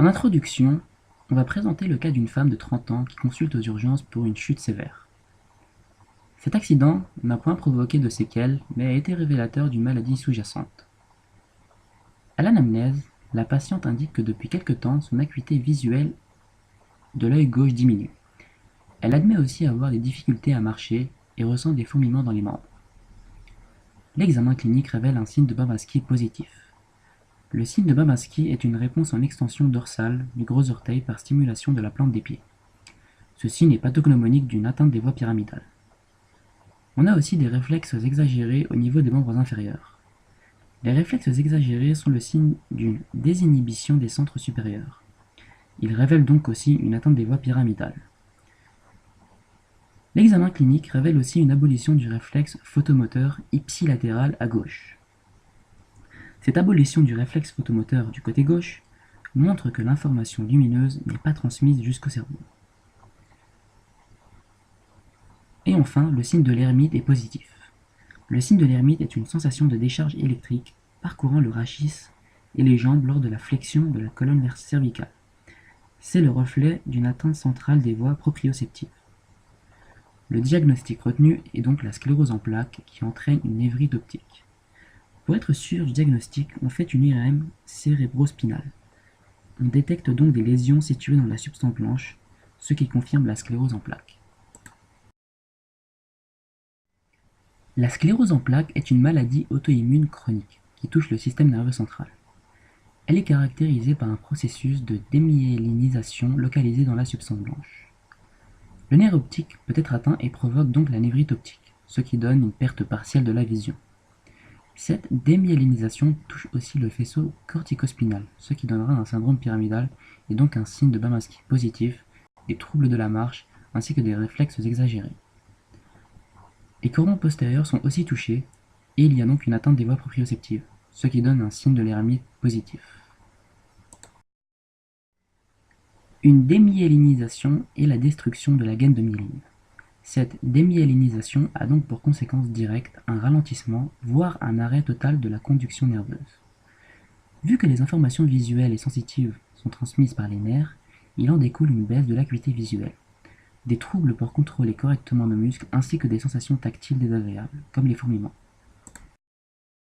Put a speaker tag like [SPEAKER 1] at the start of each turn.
[SPEAKER 1] En introduction, on va présenter le cas d'une femme de 30 ans qui consulte aux urgences pour une chute sévère. Cet accident n'a point provoqué de séquelles, mais a été révélateur d'une maladie sous-jacente. À l'anamnèse, la patiente indique que depuis quelque temps, son acuité visuelle de l'œil gauche diminue. Elle admet aussi avoir des difficultés à marcher et ressent des fourmillements dans les membres. L'examen clinique révèle un signe de Babinski positif. Le signe de Babinski est une réponse en extension dorsale du gros orteil par stimulation de la plante des pieds. Ceci n'est pas pathognomonique d'une atteinte des voies pyramidales. On a aussi des réflexes exagérés au niveau des membres inférieurs. Les réflexes exagérés sont le signe d'une désinhibition des centres supérieurs. Ils révèlent donc aussi une atteinte des voies pyramidales. L'examen clinique révèle aussi une abolition du réflexe photomoteur ipsilatéral à gauche. Cette abolition du réflexe photomoteur du côté gauche montre que l'information lumineuse n'est pas transmise jusqu'au cerveau. Et enfin, le signe de l'hermite est positif. Le signe de l'hermite est une sensation de décharge électrique parcourant le rachis et les jambes lors de la flexion de la colonne cervicale. C'est le reflet d'une atteinte centrale des voies proprioceptives. Le diagnostic retenu est donc la sclérose en plaques qui entraîne une névrite optique. Pour être sûr du diagnostic, on fait une IRM cérébrospinale. On détecte donc des lésions situées dans la substance blanche, ce qui confirme la sclérose en plaques. La sclérose en plaques est une maladie auto-immune chronique qui touche le système nerveux central. Elle est caractérisée par un processus de démyélinisation localisé dans la substance blanche. Le nerf optique peut être atteint et provoque donc la névrite optique, ce qui donne une perte partielle de la vision. Cette démyélinisation touche aussi le faisceau corticospinal, ce qui donnera un syndrome pyramidal et donc un signe de Babinski positif, des troubles de la marche ainsi que des réflexes exagérés. Les corons postérieurs sont aussi touchés et il y a donc une atteinte des voies proprioceptives, ce qui donne un signe de l'hermite positif. Une démyélinisation est la destruction de la gaine de myéline. Cette démyélinisation a donc pour conséquence directe un ralentissement, voire un arrêt total de la conduction nerveuse. Vu que les informations visuelles et sensitives sont transmises par les nerfs, il en découle une baisse de l'acuité visuelle, des troubles pour contrôler correctement nos muscles ainsi que des sensations tactiles désagréables, comme les fourmillements.